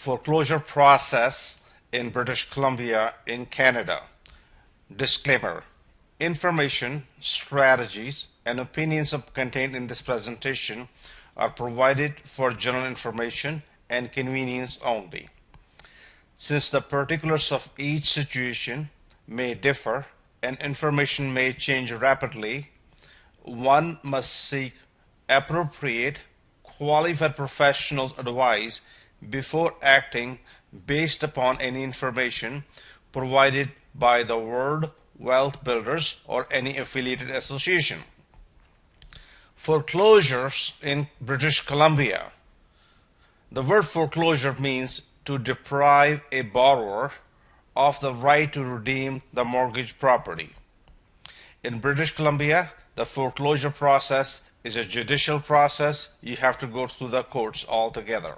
Foreclosure process in British Columbia in Canada. Disclaimer: information, strategies, and opinions contained in this presentation are provided for general information and convenience only. Since the particulars of each situation may differ and information may change rapidly, one must seek appropriate, qualified professionals' advice before acting based upon any information provided by the World Wealth Builders or any affiliated association. Foreclosures in British Columbia. The word foreclosure means to deprive a borrower of the right to redeem the mortgage property. In British Columbia, the foreclosure process is a judicial process. You have to go through the courts altogether.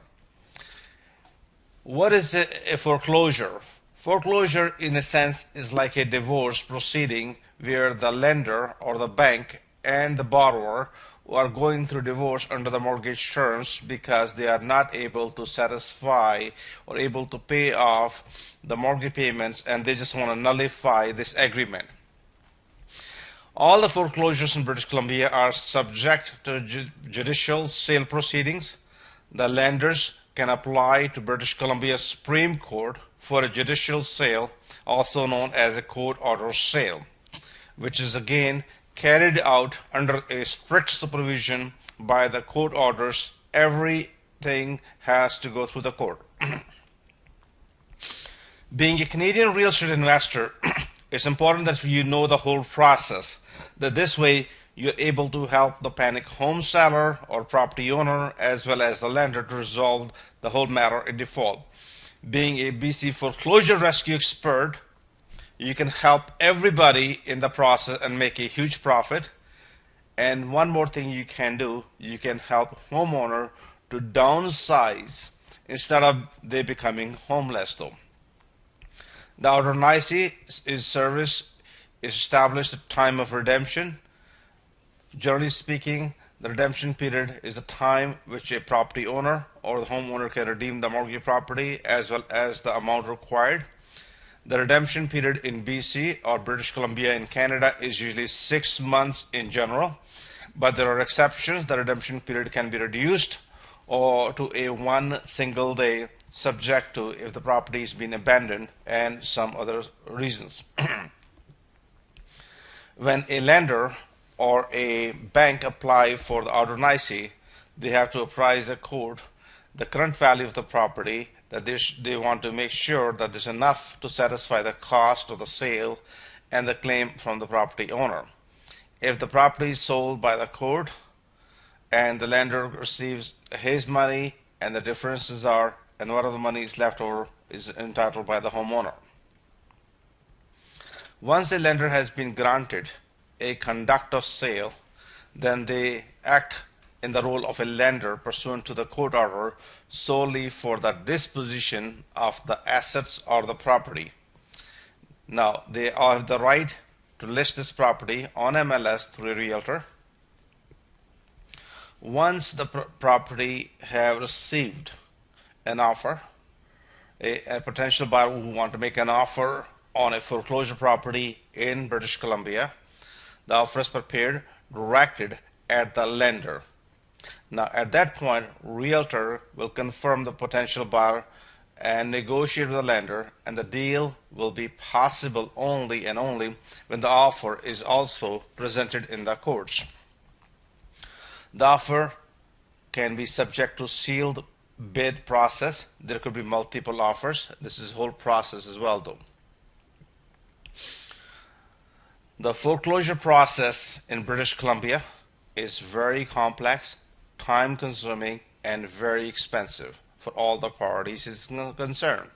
What is a foreclosure? Foreclosure, in a sense, is like a divorce proceeding where the lender or the bank and the borrower are going through divorce under the mortgage terms because they are not able to satisfy or able to pay off the mortgage payments, and they just want to nullify this agreement. All the foreclosures in British Columbia are subject to judicial sale proceedings. The lenders can apply to British Columbia Supreme Court for a judicial sale, also known as a court order sale, which is again carried out under a strict supervision by the court orders. Everything has to go through the court. Being a Canadian real estate investor, it's important that you know the whole process. That this way you're able to help the panic home seller or property owner as well as the lender to resolve the whole matter in default. Being a BC foreclosure rescue expert, you can help everybody in the process and make a huge profit. And one more thing you can do, you can help homeowner to downsize instead of they becoming homeless though. The Ordonancy is service is established at time of redemption. Generally speaking, the redemption period is the time which a property owner or the homeowner can redeem the mortgage property as well as the amount required. The redemption period in BC or British Columbia in Canada is usually 6 months in general, but there are exceptions. The redemption period can be reduced or to a one single day, subject to if the property has been abandoned and some other reasons. When a lender or a bank apply for the ordinancy, they have to apprise the court the current value of the property, that they want to make sure that there's enough to satisfy the cost of the sale and the claim from the property owner. If the property is sold by the court and the lender receives his money and the differences are, and what of the money is left over is entitled by the homeowner. Once a lender has been granted a conduct of sale, then they act in the role of a lender pursuant to the court order solely for the disposition of the assets or the property. Now, they have the right to list this property on MLS through a realtor. Once the property have received an offer, a potential buyer who want to make an offer on a foreclosure property in British Columbia, the offer is prepared, directed at the lender. Now at that point, realtor will confirm the potential buyer and negotiate with the lender, and the deal will be possible only and only when the offer is also presented in the courts. The offer can be subject to sealed bid process. There could be multiple offers. This is the whole process as well though. The foreclosure process in British Columbia is very complex, time consuming, and very expensive for all the parties is concerned.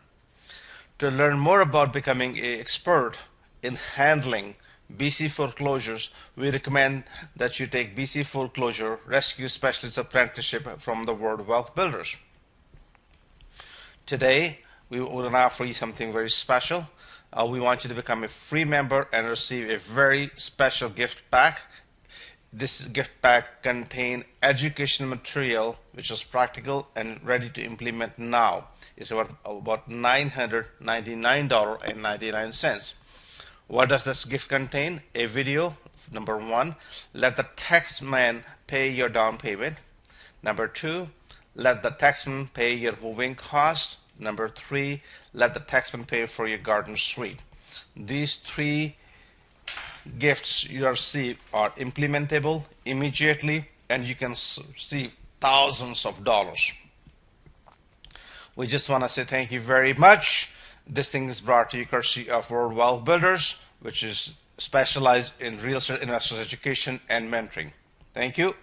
To learn more about becoming an expert in handling BC foreclosures, we recommend that you take BC Foreclosure Rescue Specialist Apprenticeship from the World Wealth Builders. Today, we will offer you something very special. We want you to become a free member and receive a very special gift pack. This gift pack contain educational material which is practical and ready to implement now. It's worth about $999.99. What does this gift contain? A video. Number one, let the taxman pay your down payment. Number two, let the taxman pay your moving cost. Number three, let the taxman pay for your garden suite. These three gifts you receive are implementable immediately, and you can receive thousands of dollars. We just want to say thank you very much. This thing is brought to you courtesy of World Wealth Builders, which is specialized in real estate investors education and mentoring. Thank you.